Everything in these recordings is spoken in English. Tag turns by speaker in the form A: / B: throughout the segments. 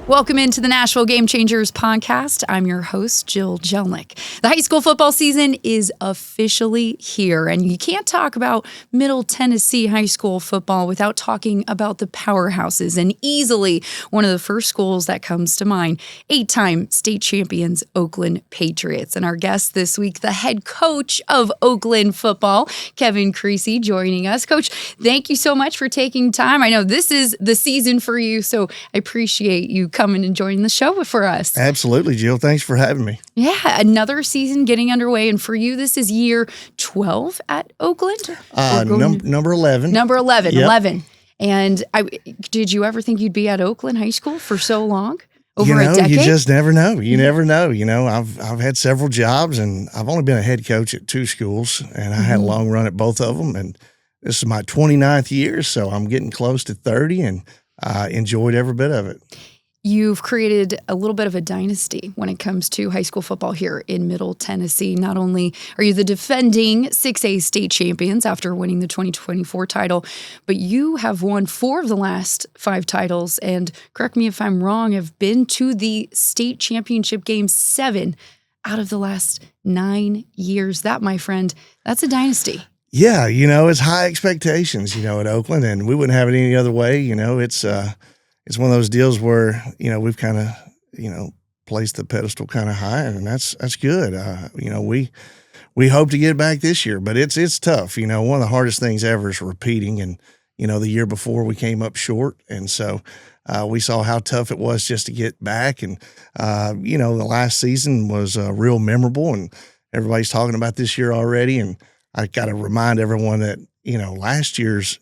A: Welcome into the Nashville Game Changers podcast. I'm your host, Jill Jelnick. The high school football season is officially here, and you can't talk about Middle Tennessee high school football without talking about the powerhouses, and easily one of the first schools that comes to mind, 8-time state champions, Oakland Patriots. And our guest this week, the head coach of Oakland football, Kevin Creasy, joining us. Coach, thank you so much for taking time. I know this is the season for you, so I appreciate you coming and joining the show for us.
B: Absolutely, Jill. Thanks for having me.
A: Yeah, another season getting underway. And for you, this is year 12 at Oakland?
B: Number 11.
A: Number 11,
B: Yep.
A: 11. And did you ever think you'd be at Oakland High School for so long? Over
B: a
A: decade?
B: You just never know. You never know. I've had several jobs, and I've only been a head coach at 2 schools, and I had a long run at both of them. And this is my 29th year, so I'm getting close to 30, and I enjoyed every bit of it.
A: You've created a little bit of a dynasty when it comes to high school football here in Middle Tennessee. Not only are you the defending 6A state champions after winning the 2024 title, but you have won 4 of the last 5 titles, and correct me if I'm wrong, have been to the state championship game 7 out of the last 9 years. That, my friend, that's a dynasty.
B: Yeah, it's high expectations, at Oakland, and we wouldn't have it any other way. It's one of those deals where, we've kind of, placed the pedestal kind of high, and that's good. We hope to get back this year, but it's tough. One of the hardest things ever is repeating, and, the year before we came up short, and so we saw how tough it was just to get back, and, the last season was real memorable, and everybody's talking about this year already, and I got to remind everyone that, last year's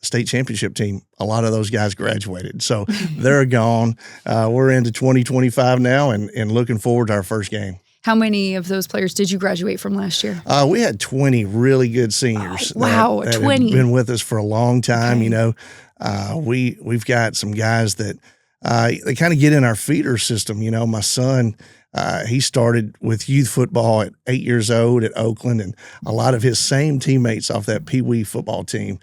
B: state championship team, a lot of those guys graduated. So they're gone. We're into 2025 now and looking forward to our first game.
A: How many of those players did you graduate from last year?
B: We had 20 really good seniors.
A: Oh, wow,
B: that
A: 20.
B: Have been with us for a long time.
A: Okay.
B: We've got some guys that they kind of get in our feeder system. My son, he started with youth football at 8 years old at Oakland, and a lot of his same teammates off that Pee Wee football team,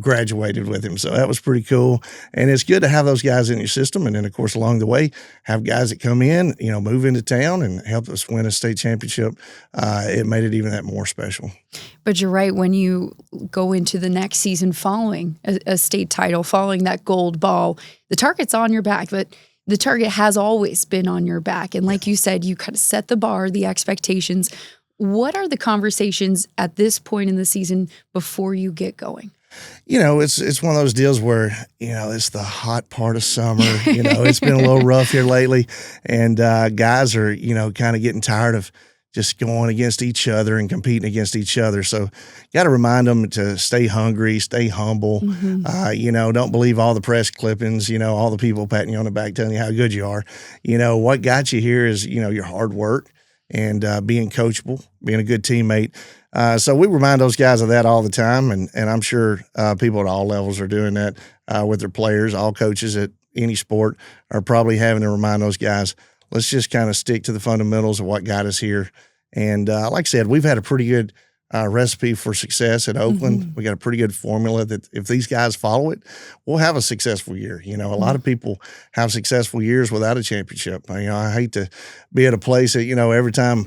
B: graduated with him. So that was pretty cool. And it's good to have those guys in your system. And then, of course, along the way, have guys that come in, move into town and help us win a state championship. It made it even that more special.
A: But you're right. When you go into the next season following a state title, following that gold ball, the target's on your back, but the target has always been on your back. And like you said, you kind of set the bar, the expectations. What are the conversations at this point in the season before you get going?
B: It's one of those deals where, it's the hot part of summer. It's been a little rough here lately. And guys are, kind of getting tired of just going against each other and competing against each other. So got to remind them to stay hungry, stay humble. Don't believe all the press clippings, all the people patting you on the back telling you how good you are. What got you here is, your hard work and being coachable, being a good teammate. So we remind those guys of that all the time. And I'm sure people at all levels are doing that with their players. All coaches at any sport are probably having to remind those guys, let's just kind of stick to the fundamentals of what got us here. And like I said, we've had a pretty good recipe for success at Oakland. We got a pretty good formula that if these guys follow it, we'll have a successful year. A lot of people have successful years without a championship. I hate to be at a place that, every time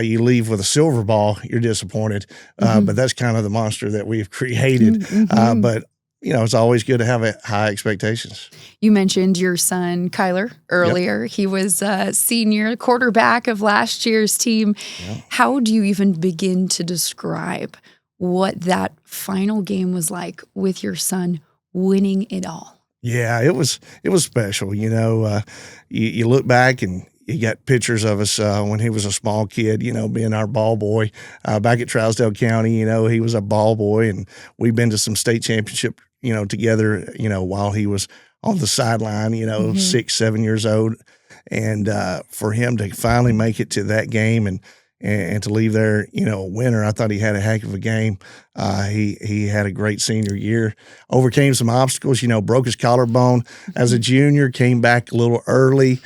B: you leave with a silver ball, you're disappointed. But that's kind of the monster that we've created. But it's always good to have high expectations.
A: You mentioned your son, Kyler, earlier. Yep. He was a senior quarterback of last year's team. Yep. How do you even begin to describe what that final game was like with your son winning it all?
B: Yeah, it was special. You look back and you got pictures of us when he was a small kid, being our ball boy back at Trousdale County. He was a ball boy, and we've been to some state championship, together, while he was on the sideline, 6, 7 years old. And for him to finally make it to that game and to leave there, a winner, I thought he had a heck of a game. He had a great senior year, overcame some obstacles, broke his collarbone as a junior, came back a little early,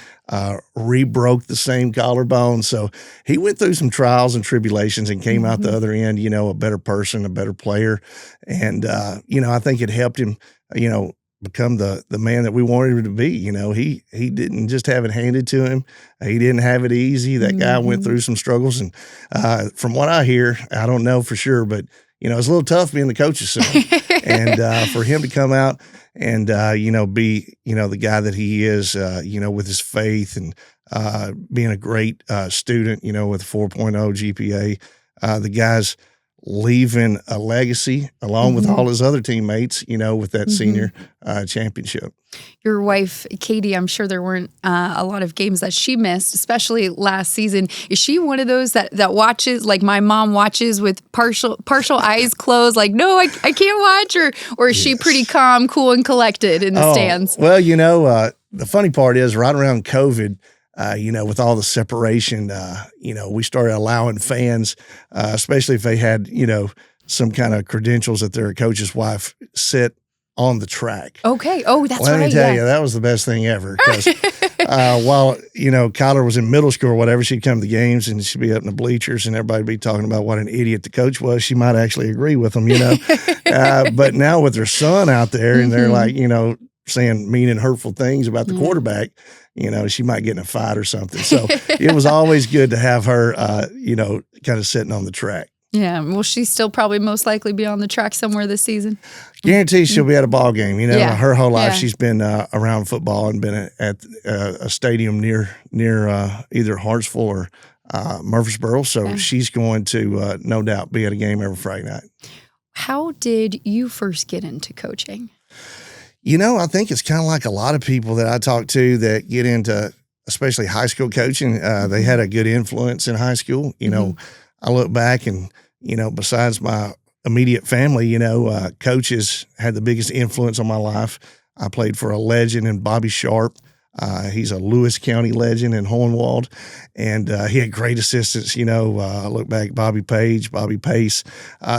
B: re-broke the same collarbone. So he went through some trials and tribulations and came out the other end, a better person, a better player. And, I think it helped him, become the man that we wanted him to be. He didn't just have it handed to him. He didn't have it easy. That guy went through some struggles. And from what I hear, I don't know for sure, but, it's a little tough being the coach's son. And for him to come out and, be, the guy that he is, with his faith and being a great student, with a 4.0 GPA, the guy's leaving a legacy along with all his other teammates, with that senior championship.
A: Your wife, Katie, I'm sure there weren't a lot of games that she missed, especially last season. Is she one of those that watches, like my mom watches with partial eyes closed, like, no, I can't watch, or is she pretty calm, cool, and collected in the stands?
B: Well, the funny part is right around COVID, with all the separation, we started allowing fans, especially if they had, some kind of credentials that their coach's wife, sit on the track.
A: Okay. Oh, that's right.
B: Let me tell you, that was the best thing ever. Because while, Kyler was in middle school or whatever, she'd come to the games and she'd be up in the bleachers and everybody would be talking about what an idiot the coach was. She might actually agree with him, but now with her son out there and they're like, saying mean and hurtful things about the quarterback, she might get in a fight or something. So it was always good to have her, kind of sitting on the track.
A: Yeah. Will she still probably most likely be on the track somewhere this season?
B: Guarantee she'll be at a ball game. Her whole life she's been around football and been at a stadium near either Hartsville or Murfreesboro. So she's going to no doubt be at a game every Friday night. How
A: did you first get into coaching?
B: I think it's kind of like a lot of people that I talk to that get into, especially high school coaching. They had a good influence in high school. I look back and, besides my immediate family, coaches had the biggest influence on my life. I played for a legend in Bobby Sharp. He's a Lewis County legend in Hohenwald, and he had great assistants. I look back, Bobby Page, Bobby Pace,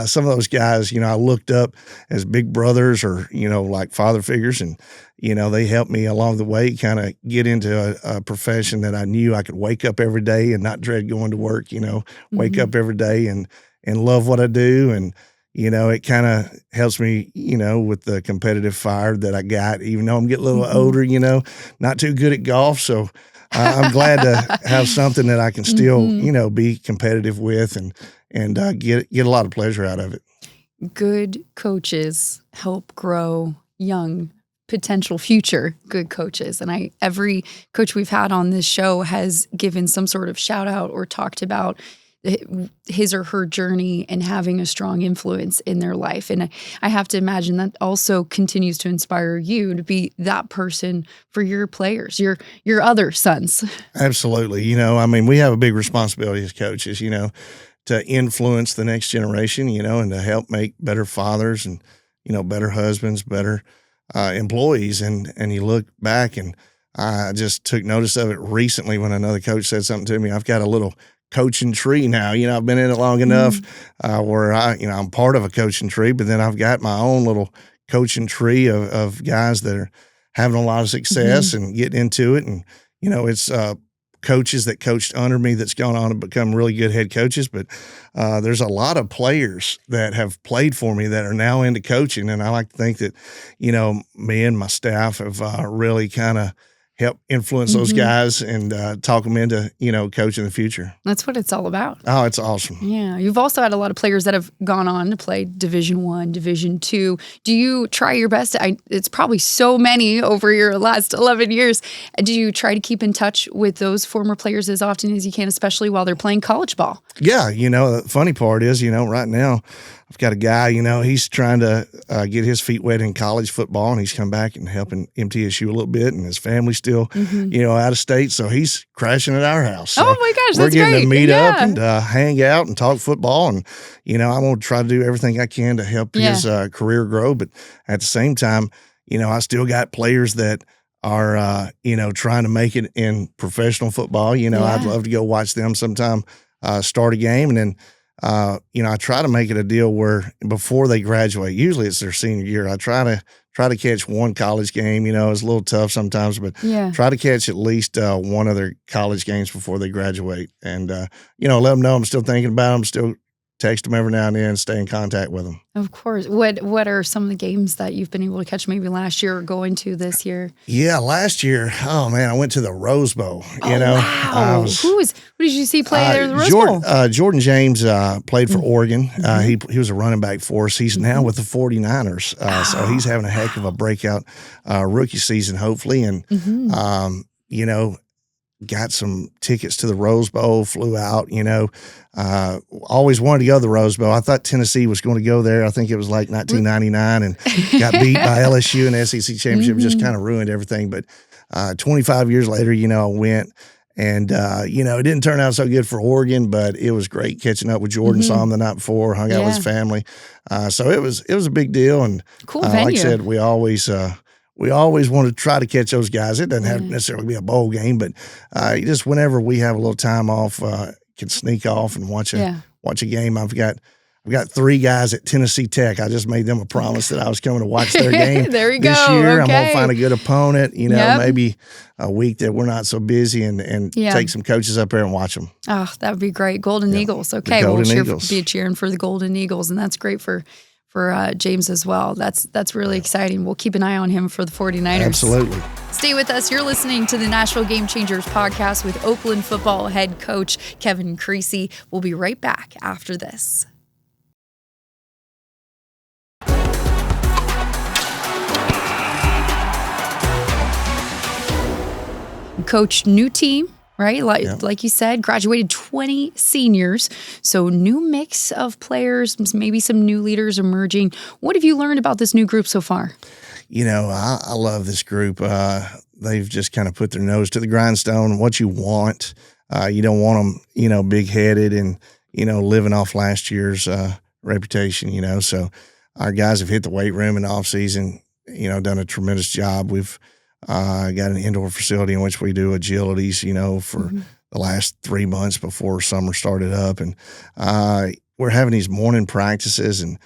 B: some of those guys, I looked up as big brothers or, like father figures, and, they helped me along the way kind of get into a profession that I knew I could wake up every day and not dread going to work, wake up every day and love what I do. And, it kind of helps me, with the competitive fire that I got, even though I'm getting a little older, not too good at golf. So I'm glad to have something that I can still, be competitive with and get a lot of pleasure out of it.
A: Good coaches help grow young, potential future good coaches. And every coach we've had on this show has given some sort of shout out or talked about his or her journey and having a strong influence in their life. And I have to imagine that also continues to inspire you to be that person for your players, your other sons.
B: Absolutely. We have a big responsibility as coaches, to influence the next generation, and to help make better fathers and, better husbands, better employees. And you look back, and I just took notice of it recently when another coach said something to me. I've got a little coaching tree now. I've been in it long enough where I'm part of a coaching tree, but then I've got my own little coaching tree of guys that are having a lot of success and getting into it. And, it's coaches that coached under me that's gone on to become really good head coaches. But there's a lot of players that have played for me that are now into coaching. And I like to think that, me and my staff have really kind of help influence those guys and talk them into, coaching the future.
A: That's what it's all about.
B: Oh, it's awesome.
A: Yeah. You've also had a lot of players that have gone on to play Division I, Division II. Do you try your best? It's probably so many over your last 11 years. Do you try to keep in touch with those former players as often as you can, especially while they're playing college ball? Yeah.
B: The funny part is, right now, I've got a guy, he's trying to get his feet wet in college football, and he's come back and helping MTSU a little bit, and his family's still, out of state, so he's crashing at our house. So
A: oh my gosh,
B: we're
A: that's
B: getting
A: great.
B: to meet up and hang out and talk football, and I want to try to do everything I can to help his career grow. But at the same time, I still got players that are trying to make it in professional football. I'd love to go watch them sometime start a game, and then I try to make it a deal where before they graduate, usually it's their senior year, I try to catch one college game. It's a little tough sometimes, but try to catch at least one of their college games before they graduate, and let them know I'm still thinking about them, still text them every now and then, stay in contact with them.
A: Of course. What are some of the games that you've been able to catch maybe last year or going to this year?
B: Yeah, last year, oh man, I went to the Rose Bowl.
A: Wow. Who did you see play there at the Rose Bowl?
B: Jordan James played for Oregon. He was a running back for us. He's now with the 49ers. So he's having a heck of a breakout rookie season, hopefully. And, got some tickets to the Rose Bowl, flew out, always wanted to go to the Rose Bowl. I thought Tennessee was going to go there. I think it was like 1999 and got beat by LSU in the SEC championship, just kind of ruined everything. But 25 years later, I went and, it didn't turn out so good for Oregon, but it was great catching up with Jordan. Saw him the night before, hung out with his family. So it was a big deal. And
A: cool venue.
B: Like I said, we always want to try to catch those guys. It doesn't have to necessarily be a bowl game, but just whenever we have a little time off, can sneak off and watch a game. I've got 3 guys at Tennessee Tech. I just made them a promise that I was coming to watch their game
A: there you
B: this
A: go.
B: year.
A: Okay.
B: I'm going to find a good opponent, maybe a week that we're not so busy and take some coaches up there and watch them.
A: Oh, that would be great. Golden Eagles. Okay, we'll be cheering for the Golden Eagles, and that's great for James as well. That's really exciting. We'll keep an eye on him for the 49ers.
B: Absolutely.
A: Stay with us. You're listening to the Nashville Game Changers podcast with Oakland football head coach Kevin Creasy. We'll be right back after this. Coach, new team. Right? Like you said, graduated 20 seniors. So new mix of players, maybe some new leaders emerging. What have you learned about this new group so far?
B: I love this group. They've just kind of put their nose to the grindstone. What you want, you don't want them, big-headed and, living off last year's reputation, So our guys have hit the weight room in the offseason, done a tremendous job. We've got an indoor facility in which we do agilities, for the last 3 months before summer started up. And we're having these morning practices and,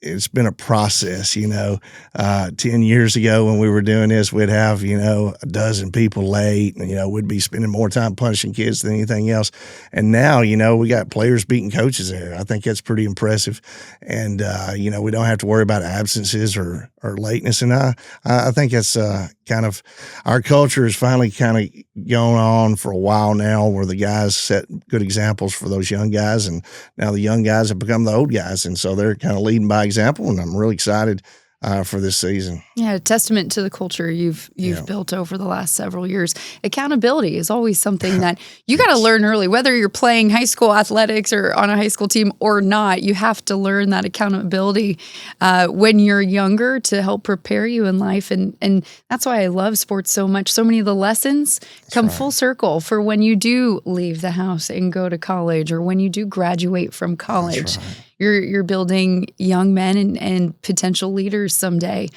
B: it's been a process, 10 years ago when we were doing this, we'd have, a dozen people late and, we'd be spending more time punishing kids than anything else. And now, we got players beating coaches there. I think that's pretty impressive. And, we don't have to worry about absences or lateness. And I think that's kind of our culture has finally kind of gone on for a while now where the guys set good examples for those young guys. And now the young guys have become the old guys. And so they're kind of leading by example. And I'm really excited for this season.
A: Yeah, a testament to the culture you've built over the last several years. Accountability is always something that you got to learn early, whether you're playing high school athletics or on a high school team or not. You have to learn that accountability when you're younger to help prepare you in life. And that's why I love sports so much. So many of the lessons come full circle for when you do leave the house and go to college or when you do graduate from college. You're building young men and potential leaders someday.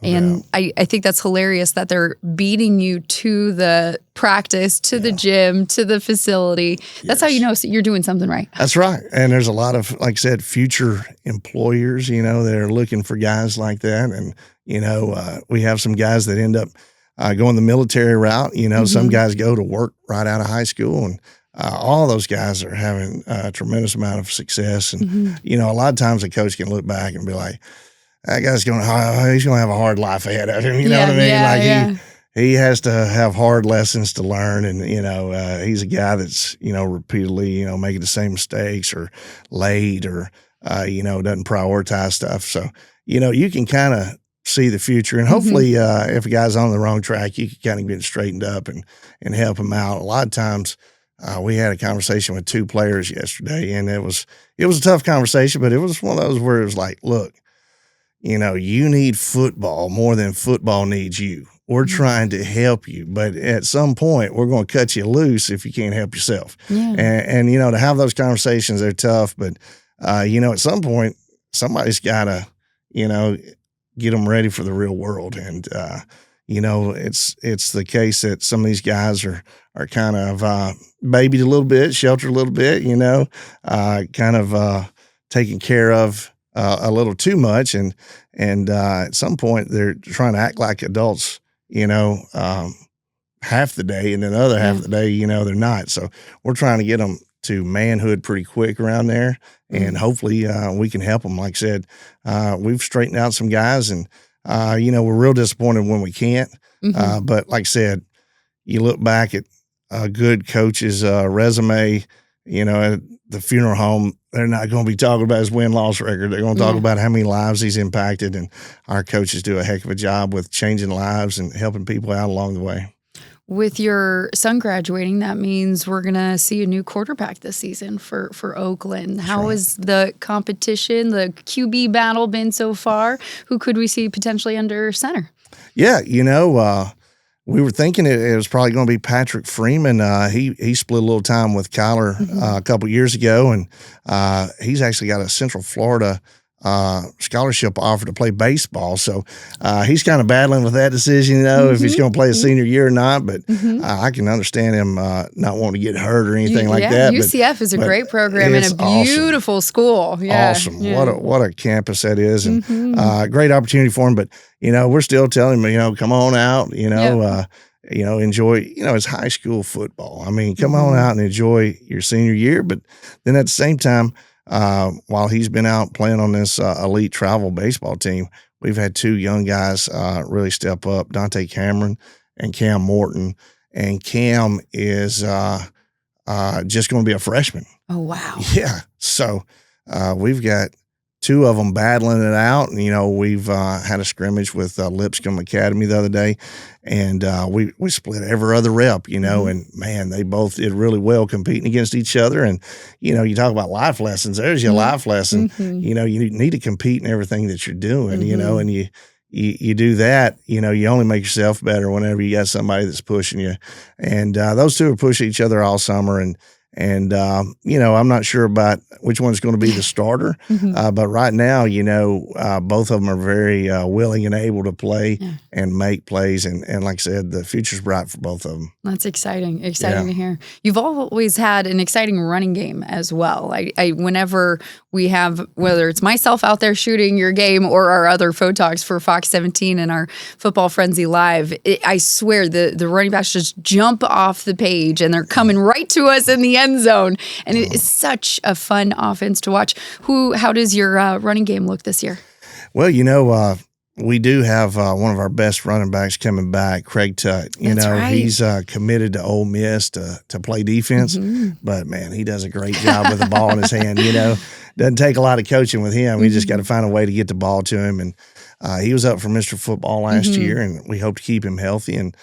A: And I think that's hilarious that they're beating you to the practice, to the gym, to the facility. That's how you know you're doing something right.
B: That's right. And there's a lot of, like I said, future employers, that are looking for guys like that. And, we have some guys that end up going the military route. Some guys go to work right out of high school and all those guys are having a tremendous amount of success. And, a lot of times a coach can look back and be like, that guy's he's going to have a hard life ahead of him. You know what I mean? He has to have hard lessons to learn. And, he's a guy that's, repeatedly, making the same mistakes or late or, doesn't prioritize stuff. So, you can kind of see the future. And hopefully if a guy's on the wrong track, you can kind of get straightened up and help him out. A lot of times, we had a conversation with 2 players yesterday, and it was a tough conversation, but it was one of those where it was like, look, you need football more than football needs you. We're trying to help you, but at some point we're going to cut you loose if you can't help yourself. Yeah. And to have those conversations, they're tough, but, at some point somebody's got to, get them ready for the real world. And, it's the case that some of these guys are kind of babied a little bit, sheltered a little bit, kind of taken care of a little too much. And at some point they're trying to act like adults, half the day, and then the other half of the day, they're not. So we're trying to get them to manhood pretty quick around there, and hopefully we can help them. Like I said, we've straightened out some guys, and we're real disappointed when we can't. But like I said, you look back at a good coach's resume, at the funeral home, they're not going to be talking about his win-loss record. They're going to talk about how many lives he's impacted, and our coaches do a heck of a job with changing lives and helping people out along the way.
A: With your son graduating, that means we're going to see a new quarterback this season for Oakland. How has the competition, the QB battle been so far? Who could we see potentially under center?
B: Yeah, we were thinking it was probably going to be Patrick Freeman. He split a little time with Kyler a couple years ago, and he's actually got a Central Florida scholarship offer to play baseball. So he's kind of battling with that decision, if he's going to play a senior year or not. But I can understand him not wanting to get hurt or anything like that.
A: UCF is a great program and a beautiful school. Yeah.
B: Awesome. Yeah. What a campus that is, and great opportunity for him. But we're still telling him, come on out. Enjoy. It's high school football. I mean, come on out and enjoy your senior year. But then at the same time, while he's been out playing on this elite travel baseball team, we've had two young guys really step up, Dante Cameron and Cam Morton. And Cam is just going to be a freshman.
A: Oh, wow.
B: Yeah. So we've got two of them battling it out. And, we've had a scrimmage with Lipscomb Academy the other day, and we split every other rep, and, man, they both did really well competing against each other. And, you talk about life lessons. There's your life lesson. You need to compete in everything that you're doing, and you do that, you only make yourself better whenever you got somebody that's pushing you. And those two are pushing each other all summer. And I'm not sure about which one's going to be the starter, but right now, both of them are very willing and able to play and make plays. And like I said, the future's bright for both of them.
A: That's exciting to hear. You've always had an exciting running game as well. I whenever we have, whether it's myself out there shooting your game or our other photogs for Fox 17 and our Football Frenzy Live, I swear the running backs just jump off the page and they're coming right to us in the end zone. And it is such a fun offense to watch. How does your running game look this year?
B: Well, we do have one of our best running backs coming back, Craig Tutt.
A: Right.
B: He's committed to Ole Miss to play defense, but man, he does a great job with the ball in his hand. Doesn't take a lot of coaching with him. We just got to find a way to get the ball to him. And he was up for Mr. Football last year, and we hope to keep him healthy. And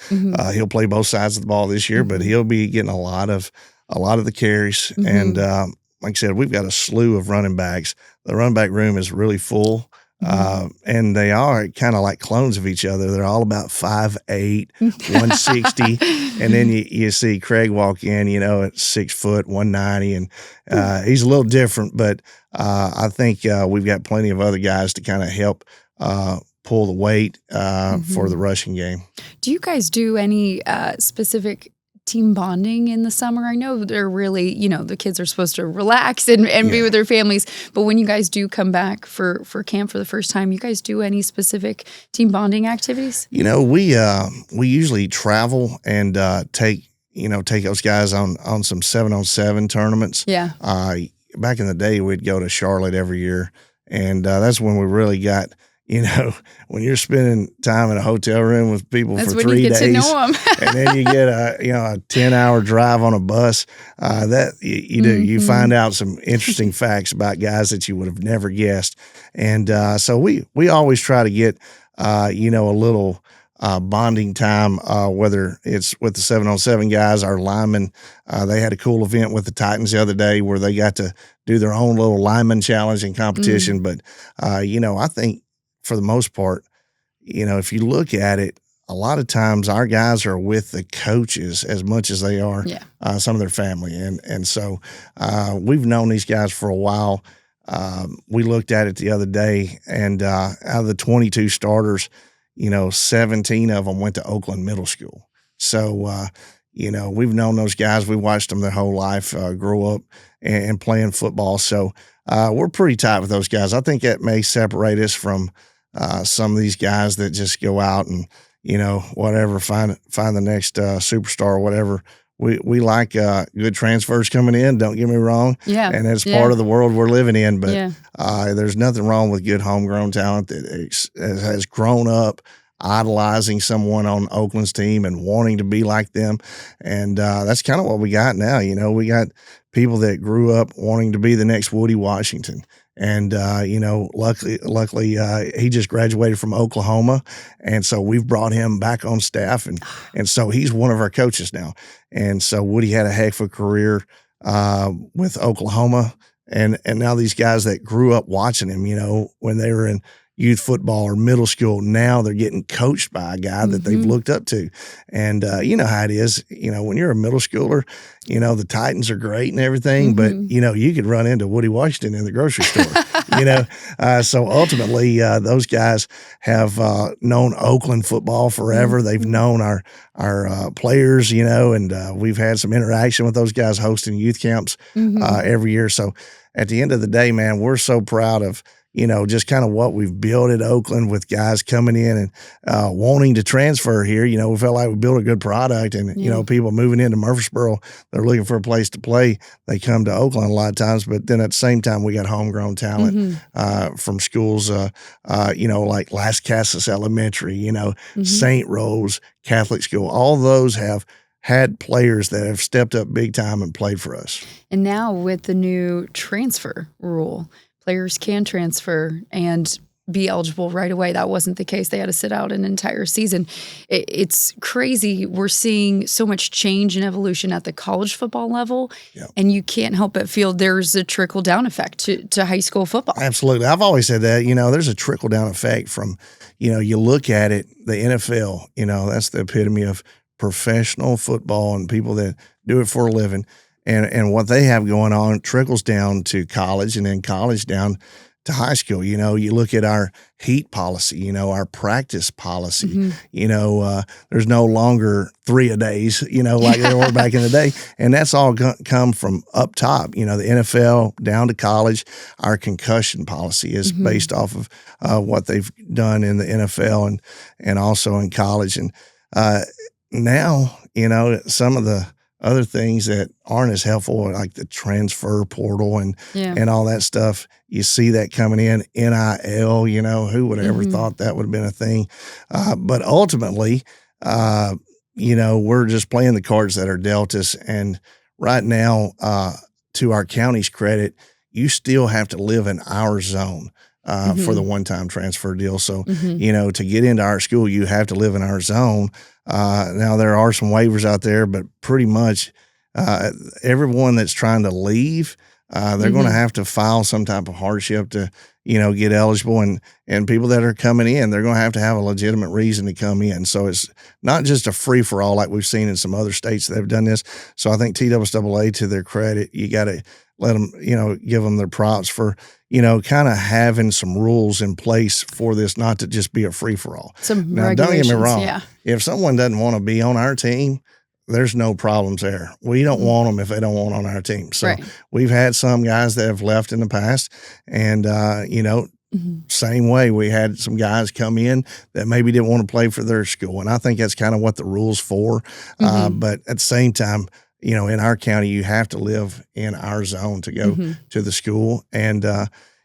B: he'll play both sides of the ball this year, but he'll be getting a lot of the carries. And like I said, we've got a slew of running backs. The running back room is really full. And they are kind of like clones of each other. They're all about 5'8", 160. And then you see Craig walk in, at 6 foot, 190. And he's a little different, but I think we've got plenty of other guys to kind of help pull the weight for the rushing game.
A: Do you guys do any specific team bonding in the summer? I know they're really, the kids are supposed to relax and be with their families. But when you guys do come back for camp for the first time, you guys do any specific team bonding activities? We usually travel and take those guys on some 7-on-7 tournaments. Yeah. Back in the day, we'd go to Charlotte every year, and that's when we really got. When you're spending time in a hotel room with people for 3 days, to know them.
B: and then you get a 10-hour drive on a bus, that you do. You find out some interesting facts about guys that you would have never guessed. And so we always try to get a little bonding time, whether it's with the 7-on-7 guys, our linemen. They had a cool event with the Titans the other day where they got to do their own little lineman challenge and competition. But I think, for the most part, if you look at it, a lot of times our guys are with the coaches as much as they are some of their family. And so we've known these guys for a while. We looked at it the other day, and out of the 22 starters, 17 of them went to Oakland Middle School. So, we've known those guys. We watched them their whole life grow up and playing football. So we're pretty tight with those guys. I think that may separate us from some of these guys that just go out and, whatever, find the next superstar or whatever. we like good transfers coming in. Don't get me wrong.
A: Yeah.
B: And that's part of the world we're living in. But
A: Yeah.
B: there's nothing wrong with good homegrown talent that has grown up idolizing someone on Oakland's team and wanting to be like them. And that's kind of what we got now. You know, we got people that grew up wanting to be the next Woody Washington. And, you know, luckily, he just graduated from Oklahoma. And so we've brought him back on staff. And so he's one of our coaches now. And so Woody had a heck of a career with Oklahoma. And now these guys that grew up watching him, you know, when they were in youth football or middle school, now they're getting coached by a guy that they've looked up to. And you know how it is, you know, when you're a middle schooler, you know, the Titans are great and everything, but, you know, you could run into Woody Washington in the grocery store, you know. So ultimately, those guys have known Oakland football forever. They've known our players, you know, and we've had some interaction with those guys hosting youth camps every year. So at the end of the day, man, we're so proud of, you know, just kind of what we've built at Oakland with guys coming in and wanting to transfer here. You know, we felt like we built a good product and, you know, people moving into Murfreesboro, they're looking for a place to play. They come to Oakland a lot of times, but then at the same time, we got homegrown talent from schools, you know, like Las Casas Elementary, you know, St. Rose Catholic School. All those have had players that have stepped up big time and played for us.
A: And now with the new transfer rule, players can transfer and be eligible right away. That wasn't the case. They had to sit out an entire season. It's crazy. We're seeing so much change and evolution at the college football level, and you can't help but feel there's a trickle-down effect to high school football.
B: Absolutely. I've always said that, you know, there's a trickle-down effect from, you know, you look at it, the NFL, you know, that's the epitome of professional football and people that do it for a living. And what they have going on trickles down to college and then college down to high school. You know, you look at our heat policy, you know, our practice policy, you know, there's no longer 3-a-days, you know, like there were back in the day. And that's all come from up top, you know, the NFL down to college. Our concussion policy is based off of what they've done in the NFL and also in college. And now, you know, some of the other things that aren't as helpful, like the transfer portal and all that stuff, you see that coming in, NIL, you know, who would have ever thought that would have been a thing? But ultimately, you know, we're just playing the cards that are dealt us. And right now, to our county's credit, you still have to live in our zone for the one-time transfer deal. So, you know, to get into our school, you have to live in our zone. Now, there are some waivers out there, but pretty much everyone that's trying to leave, they're going to have to file some type of hardship to, you know, get eligible. And people that are coming in, they're going to have a legitimate reason to come in. So it's not just a free-for-all like we've seen in some other states that have done this. So I think TSSAA, to their credit, you got to let them, you know, give them their props for, you know, kind of having some rules in place for this, not to just be a free-for-all.
A: Now, don't
B: get me wrong. If someone doesn't want to be on our team, there's no problems there. We don't want them if they don't want on our team. So we've had some guys that have left in the past, and, you know, same way, we had some guys come in that maybe didn't want to play for their school. And I think that's kind of what the rule's for. But at the same time, you know, in our county, you have to live in our zone to go to the school. And,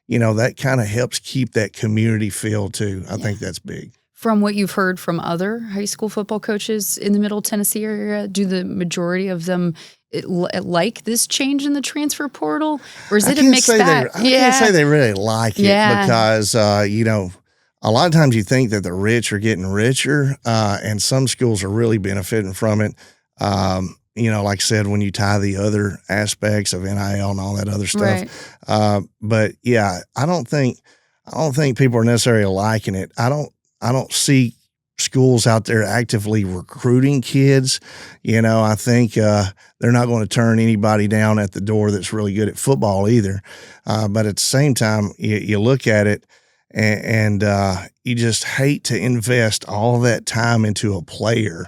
B: you know, that kind of helps keep that community feel too. I think that's big.
A: From what you've heard from other high school football coaches in the Middle Tennessee area, do the majority of them like this change in the transfer portal? Or is it a mixed bag?
B: I can't say they really like it because, you know, a lot of times you think that the rich are getting richer, and some schools are really benefiting from it. You know, like I said, when you tie the other aspects of NIL and all that other stuff. But yeah, I don't think people are necessarily liking it. I don't see schools out there actively recruiting kids. You know, I think they're not going to turn anybody down at the door that's really good at football either. But at the same time, you look at it and you just hate to invest all that time into a player,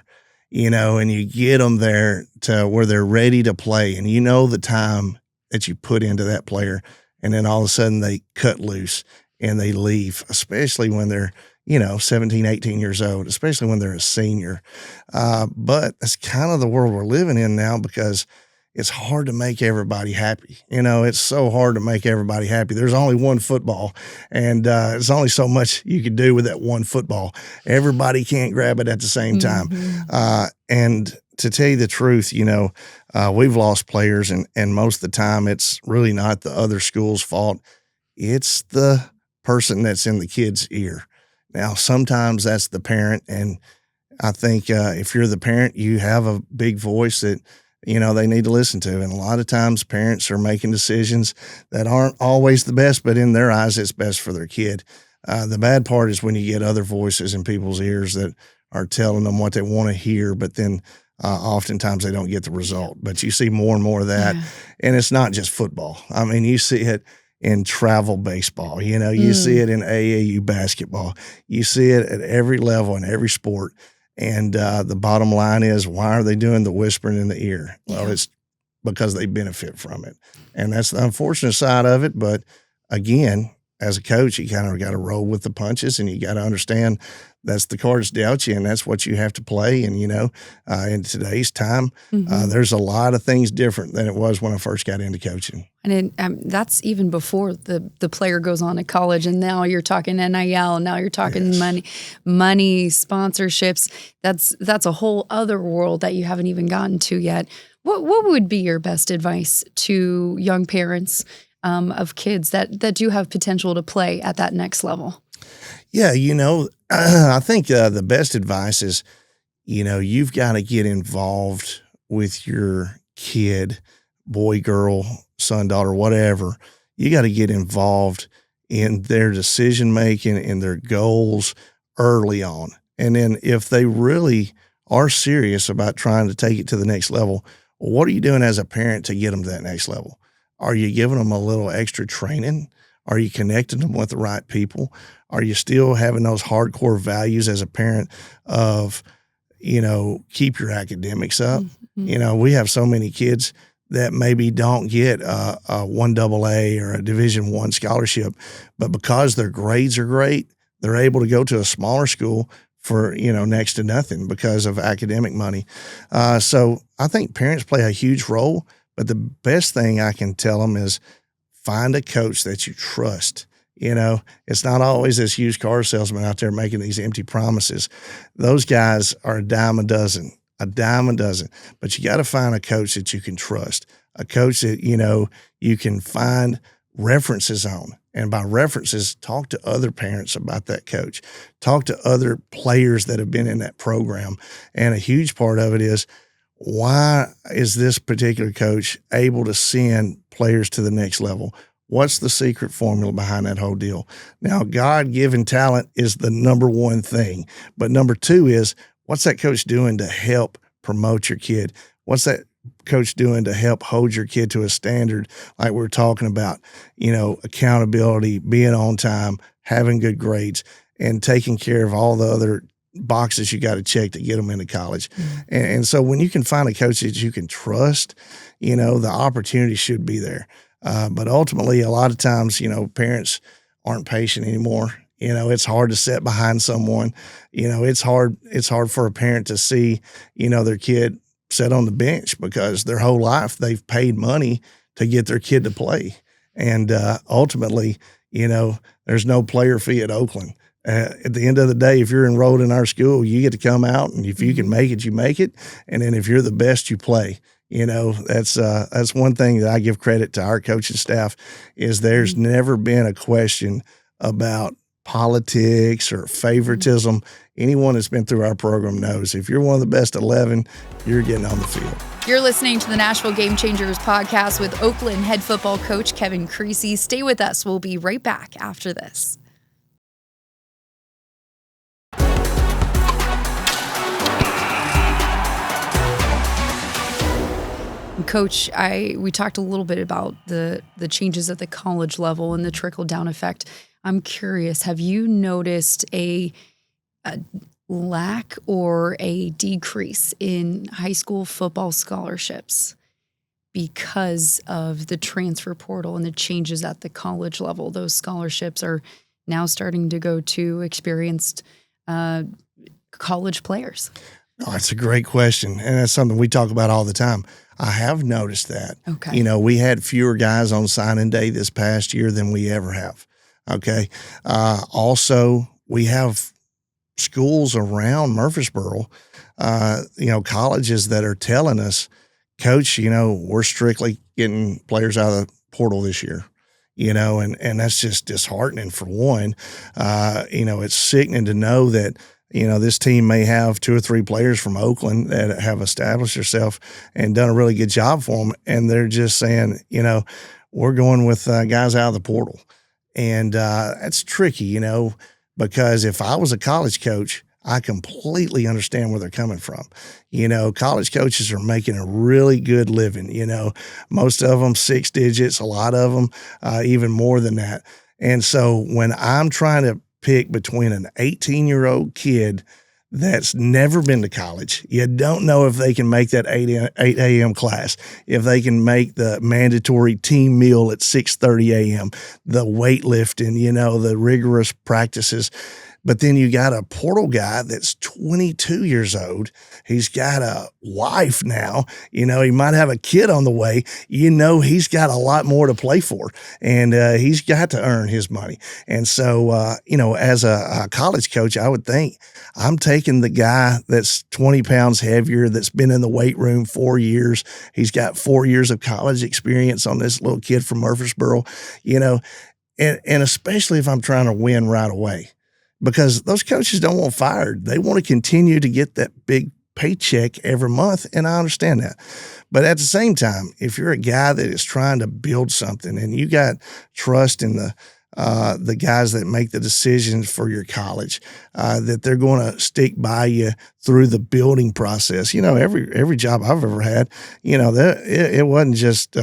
B: you know, and you get them there to where they're ready to play, and you know the time that you put into that player, and then all of a sudden they cut loose and they leave, especially when they're, 17, 18 years old, especially when they're a senior. But that's kind of the world we're living in now because it's hard to make everybody happy. It's so hard to make everybody happy. There's only one football, and there's only so much you can do with that one football. Everybody can't grab it at the same time. And to tell you the truth, we've lost players, and most of the time it's really not the other school's fault. It's the person that's in the kid's ear. Now, sometimes that's the parent, and I think if you're the parent, you have a big voice that they need to listen to. And a lot of times parents are making decisions that aren't always the best, but in their eyes, it's best for their kid. The bad part is when you get other voices in people's ears that are telling them what they want to hear, but then oftentimes they don't get the result. But you see more and more of that. Yeah. And it's not just football. I mean, you see it in travel baseball, you see it in AAU basketball. You see it at every level in every sport. And the bottom line is, why are they doing the whispering in the ear? Well, it's because they benefit from it. And that's the unfortunate side of it. But again, as a coach, you kind of got to roll with the punches, and you got to understand that's the cards dealt you, and that's what you have to play. And, in today's time, there's a lot of things different than it was when I first got into coaching.
A: And that's even before the player goes on to college, and now you're talking NIL, now you're talking money, sponsorships. That's a whole other world that you haven't even gotten to yet. What would be your best advice to young parents of kids that do have potential to play at that next level?
B: Yeah, I think the best advice is, you've got to get involved with your kid, boy, girl, son, daughter, whatever. You got to get involved in their decision-making and their goals early on. And then if they really are serious about trying to take it to the next level, what are you doing as a parent to get them to that next level? Are you giving them a little extra training? Are you connecting them with the right people? Are you still having those hardcore values as a parent of, keep your academics up? We have so many kids that maybe don't get a 1AA or a Division I scholarship, but because their grades are great, they're able to go to a smaller school for, next to nothing because of academic money. So I think parents play a huge role, but the best thing I can tell them is find a coach that you trust. It's not always this used car salesman out there making these empty promises. Those guys are a dime a dozen, but you got to find a coach that you can trust, a coach that, you can find references on. And by references, talk to other parents about that coach, talk to other players that have been in that program. And a huge part of it is, why is this particular coach able to send players to the next level? What's the secret formula behind that whole deal? Now, God-given talent is the number one thing. But number two is, what's that coach doing to help promote your kid? What's that coach doing to help hold your kid to a standard like we're talking about? Accountability, being on time, having good grades, and taking care of all the other boxes you got to check to get them into college. And so when you can find a coach that you can trust, the opportunity should be there. But ultimately, a lot of times, parents aren't patient anymore. It's hard to sit behind someone. It's hard for a parent to see, their kid sit on the bench because their whole life they've paid money to get their kid to play. And ultimately, there's no player fee at Oakland. At the end of the day, if you're enrolled in our school, you get to come out, and if you can make it, you make it. And then if you're the best, you play. That's one thing that I give credit to our coaching staff is there's never been a question about politics or favoritism. Anyone that's been through our program knows if you're one of the best 11, you're getting on the field.
A: You're listening to the Nashville Game Changers podcast with Oakland head football coach Kevin Creasy. Stay with us. We'll be right back after this. Coach, we talked a little bit about the changes at the college level and the trickle-down effect. I'm curious, have you noticed a lack or a decrease in high school football scholarships because of the transfer portal and the changes at the college level? Those scholarships are now starting to go to experienced college players?
B: Oh, that's a great question. And that's something we talk about all the time. I have noticed that.
A: Okay.
B: You know, we had fewer guys on signing day this past year than we ever have. Okay. Also, we have schools around Murfreesboro, colleges that are telling us, Coach, we're strictly getting players out of the portal this year. And that's just disheartening for one. It's sickening to know that, this team may have 2 or 3 players from Oakland that have established themselves and done a really good job for them. And they're just saying, we're going with guys out of the portal. And that's tricky, because if I was a college coach, I completely understand where they're coming from. College coaches are making a really good living, most of them 6 digits, a lot of them even more than that. And so when I'm trying to pick between an 18-year-old kid that's never been to college, you don't know if they can make that 8 a.m. class, if they can make the mandatory team meal at 6:30 a.m., the weightlifting, the rigorous practices. But then you got a portal guy that's 22 years old. He's got a wife now. He might have a kid on the way. He's got a lot more to play for, and he's got to earn his money. And so, as a college coach, I would think I'm taking the guy that's 20 pounds heavier, that's been in the weight room 4 years. He's got 4 years of college experience on this little kid from Murfreesboro, and especially if I'm trying to win right away. Because those coaches don't want fired. They want to continue to get that big paycheck every month, and I understand that. But at the same time, if you're a guy that is trying to build something and you got trust in the guys that make the decisions for your college, that they're going to stick by you through the building process. Every job I've ever had, it wasn't just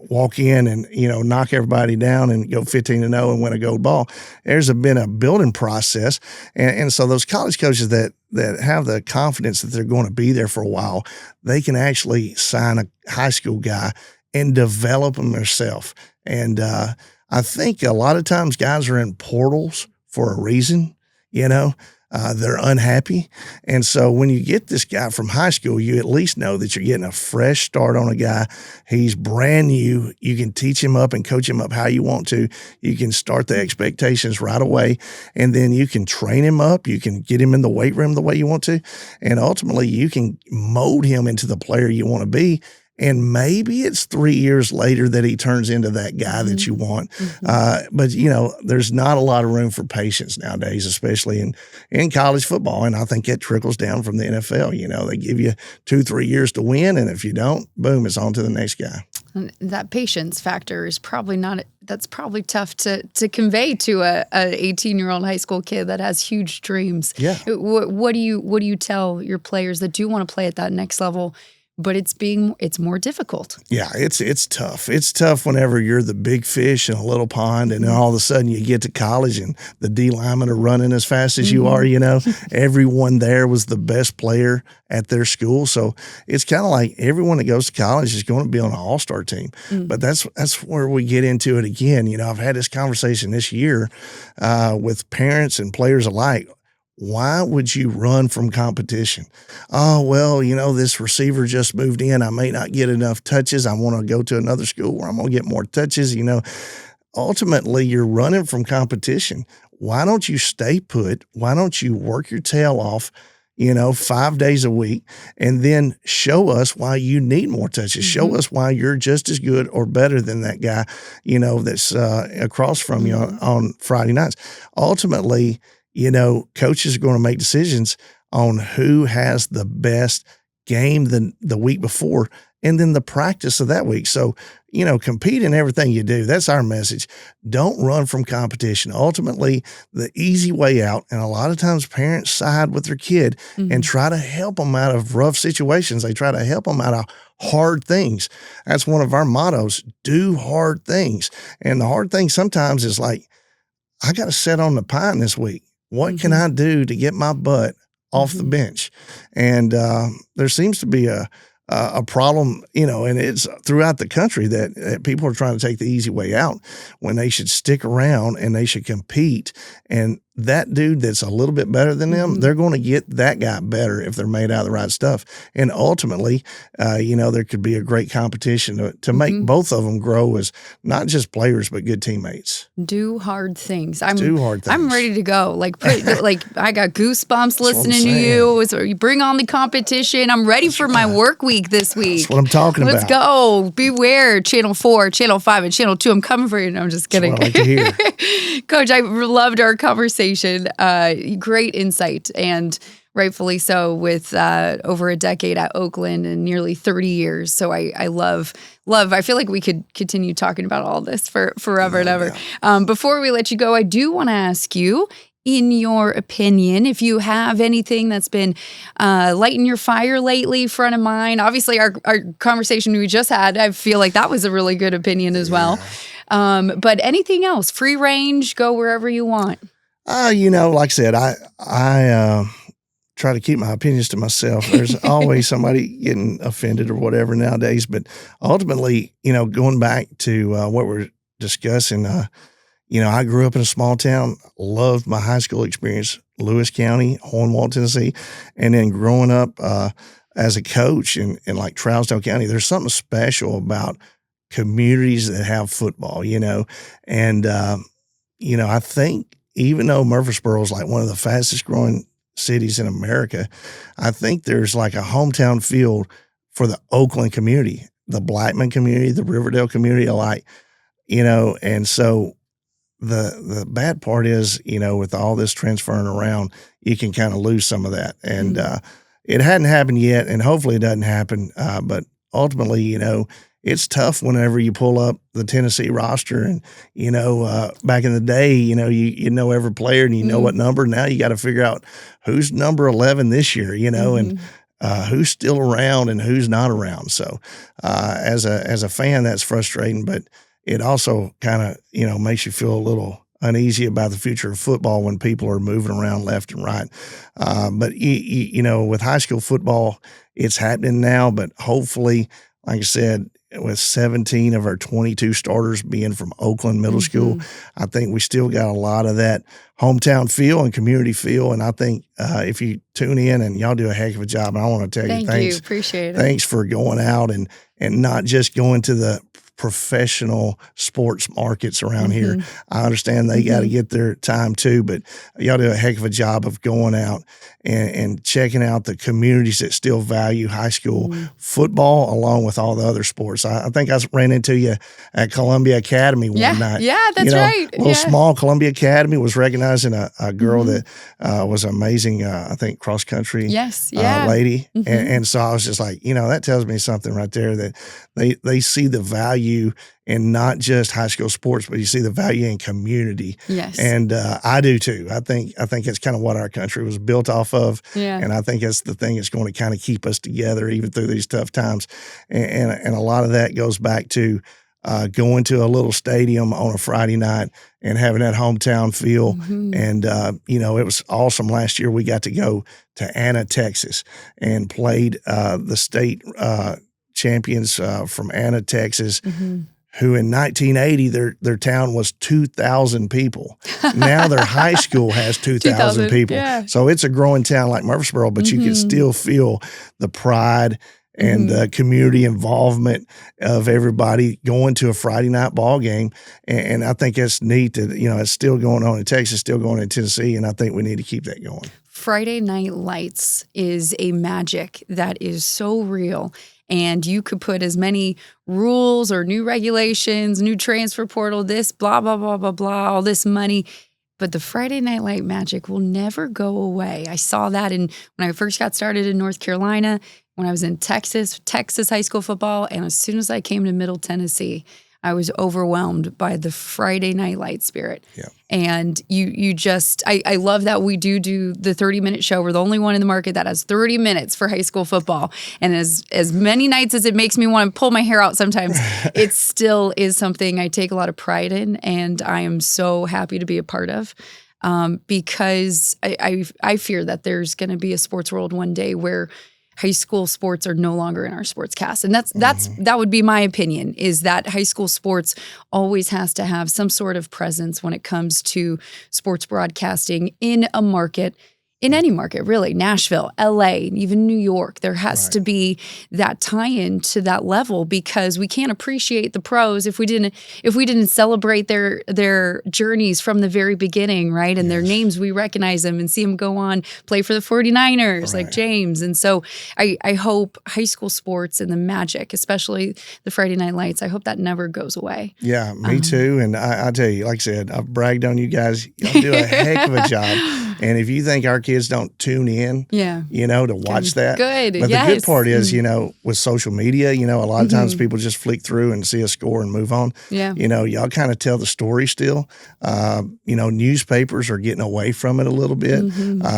B: walk in and, knock everybody down and go 15-0 and win a gold ball. There's been a building process. And so those college coaches that have the confidence that they're going to be there for a while, they can actually sign a high school guy and develop them themselves. And I think a lot of times guys are in portals for a reason, they're unhappy. And so when you get this guy from high school, you at least know that you're getting a fresh start on a guy. He's brand new. You can teach him up and coach him up how you want to. You can start the expectations right away, and then you can train him up. You can get him in the weight room the way you want to. And ultimately, you can mold him into the player you want to be. And maybe it's 3 years later that he turns into that guy that you want. But, there's not a lot of room for patience nowadays, especially in college football. And I think that trickles down from the NFL. They give you 2-3 years to win. And if you don't, boom, it's on to the next guy.
A: And that patience factor is that's probably tough to convey to a 18-year-old high school kid that has huge dreams.
B: Yeah.
A: What do you tell your players that do want to play at that next level? But it's more difficult.
B: Yeah, it's tough. It's tough whenever you're the big fish in a little pond, and then all of a sudden you get to college and the D linemen are running as fast as you are. Everyone there was the best player at their school, so it's kind of like everyone that goes to college is going to be on an all-star team. But that's where we get into it again. I've had this conversation this year with parents and players alike. Why would you run from competition? Oh, well, this receiver just moved in. I may not get enough touches. I want to go to another school where I'm going to get more touches. Ultimately, you're running from competition. Why don't you stay put? Why don't you work your tail off, 5 days a week, and then show us why you need more touches. Show us why you're just as good or better than that guy, that's across from you on Friday nights. Ultimately, coaches are going to make decisions on who has the best game the week before and then the practice of that week. So, compete in everything you do. That's our message. Don't run from competition. Ultimately, the easy way out, and a lot of times parents side with their kid and try to help them out of rough situations. They try to help them out of hard things. That's one of our mottos, do hard things. And the hard thing sometimes is like, I got to sit on the pine this week. What can I do to get my butt off the bench? And there seems to be a a problem, and it's throughout the country that people are trying to take the easy way out when they should stick around and they should compete. And that dude that's a little bit better than them, they're going to get that guy better if they're made out of the right stuff. And ultimately, there could be a great competition to make both of them grow as not just players, but good teammates.
A: Do hard things.
B: Do hard things.
A: I'm ready to go. Like I got goosebumps listening to you. So you bring on the competition. I'm ready for my work week this week.
B: That's what I'm talking about.
A: Let's go. Beware, Channel 4, Channel 5, and Channel 2. I'm coming for you. No, I'm just kidding.
B: That's what I like to hear.
A: Coach, I loved our conversation. Great insight, and rightfully so, with over a decade at Oakland and nearly 30 years. So I love. I feel like we could continue talking about all this for forever and ever.
B: Yeah.
A: Before we let you go, I do want to ask you, in your opinion, if you have anything that's been lighting your fire lately, front of mind. Obviously, our conversation we just had, I feel like that was a really good opinion as well. But anything else, free range, go wherever you want.
B: Like I said, I try to keep my opinions to myself. There's always somebody getting offended or whatever nowadays. But ultimately, going back to what we're discussing, I grew up in a small town, loved my high school experience, Lewis County, Hornwall, Tennessee. And then growing up as a coach in like Trousdale County, there's something special about communities that have football, And, I think even though Murfreesboro is like one of the fastest growing cities in America, I think there's like a hometown feel for the Oakland community, the Blackman community, the Riverdale community alike, and so the bad part is, with all this transferring around, you can kind of lose some of that. And it hadn't happened yet, and hopefully it doesn't happen. But ultimately, it's tough whenever you pull up the Tennessee roster and, back in the day, you know every player and you know what number. Now you got to figure out who's number 11 this year, and who's still around and who's not around. So as a fan, that's frustrating, but it also kind of, makes you feel a little uneasy about the future of football when people are moving around left and right. But, with high school football, it's happening now, but hopefully, like I said, with 17 of our 22 starters being from Oakland Middle School, I think we still got a lot of that hometown feel and community feel. And I think if you tune in, and y'all do a heck of a job, and I want to tell you, thanks.
A: Thank you. Appreciate it.
B: Thanks for going out and not just going to the professional sports markets around here. I understand they got to get their time too, but y'all do a heck of a job of going out and checking out the communities that still value high school football along with all the other sports. I think I ran into you at Columbia Academy one night.
A: Yeah, that's right.
B: Little small Columbia Academy was recognizing a girl that was amazing, I think, cross-country lady. And so I was just like, that tells me something right there, that they see the value in not just high school sports, but you see the value in community.
A: Yes.
B: And I do too. I think it's kind of what our country was built off of. Yeah. And I think that's the thing that's going to kind of keep us together even through these tough times. And a lot of that goes back to going to a little stadium on a Friday night and having that hometown feel. And, it was awesome. Last year we got to go to Anna, Texas, and played the state champions from Anna, Texas, who in 1980, their town was 2,000 people. Now their high school has 2,000 people. Yeah. So it's a growing town like Murfreesboro, but you can still feel the pride and the community involvement of everybody going to a Friday night ball game. And I think it's neat that, it's still going on in Texas, still going on in Tennessee, and I think we need to keep that going.
A: Friday Night Lights is a magic that is so real. And you could put as many rules or new regulations, new transfer portal, this, blah, blah, blah, blah, blah, all this money. But the Friday Night Light magic will never go away. I saw that when I first got started in North Carolina, when I was in Texas high school football. And as soon as I came to Middle Tennessee, I was overwhelmed by the Friday Night Light spirit.
B: Yeah.
A: And you just, I love that we do the 30-minute show. We're the only one in the market that has 30 minutes for high school football. And as many nights as it makes me want to pull my hair out sometimes, it still is something I take a lot of pride in, and I am so happy to be a part of. Because I fear that there's going to be a sports world one day where high school sports are no longer in our sportscast. And that would be my opinion, is that high school sports always has to have some sort of presence when it comes to sports broadcasting in a market. In any market, really, Nashville, LA, even New York, there has to be that tie-in to that level, because we can't appreciate the pros if we didn't celebrate their journeys from the very beginning, right? And their names, we recognize them and see them go on, play for the 49ers, like James. And so I hope high school sports and the magic, especially the Friday Night Lights, I hope that never goes away.
B: Yeah, me too. And I tell you, like I said, I've bragged on you guys. Y'all do a heck of a job. And if you think our kids don't tune in, to watch that.
A: Good.
B: But the good part is, with social media, a lot of times people just flick through and see a score and move on.
A: Yeah.
B: Y'all kind of tell the story still. Newspapers are getting away from it a little bit,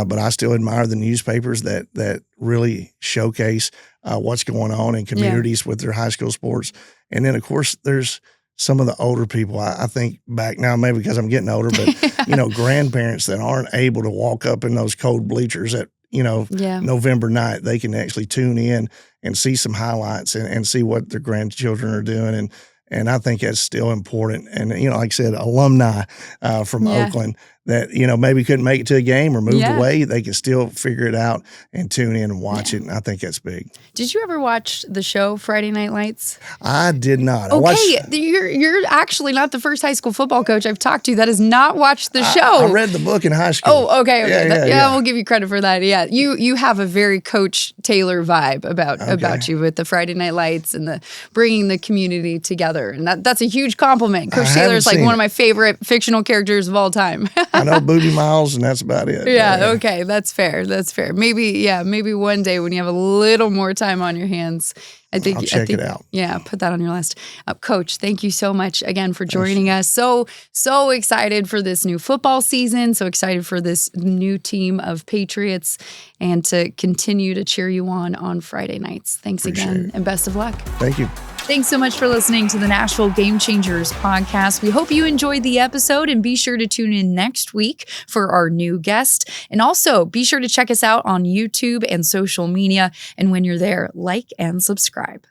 B: but I still admire the newspapers that really showcase what's going on in communities with their high school sports. And then, of course, there's some of the older people, I think back now, maybe because I'm getting older, but, grandparents that aren't able to walk up in those cold bleachers at, November night, they can actually tune in and see some highlights and see what their grandchildren are doing. And I think that's still important. And, like I said, alumni from Oakland that, maybe couldn't make it to a game or moved away, they can still figure it out and tune in and watch it. And I think that's big.
A: Did you ever watch the show Friday Night Lights?
B: I did not.
A: You're actually not the first high school football coach I've talked to that has not watched the show.
B: I read the book in high school.
A: Oh, okay. Yeah, we'll give you credit for that. Yeah, you have a very Coach Taylor vibe about you with the Friday Night Lights and the bringing the community together, and that's a huge compliment. Coach Taylor is like one of my favorite fictional characters of all time.
B: I know Booty Miles, and that's about it.
A: Yeah, okay, that's fair. Maybe one day when you have a little more time on your hands, I think
B: check it out.
A: Yeah, put that on your list. Coach, thank you so much again for joining us. So excited for this new football season. So excited for this new team of Patriots, and to continue to cheer you on Friday nights. Thanks again, and best of luck.
B: Thank you.
A: Thanks so much for listening to the Nashville Game Changers podcast. We hope you enjoyed the episode, and be sure to tune in next week for our new guest. And also be sure to check us out on YouTube and social media. And when you're there, like and subscribe.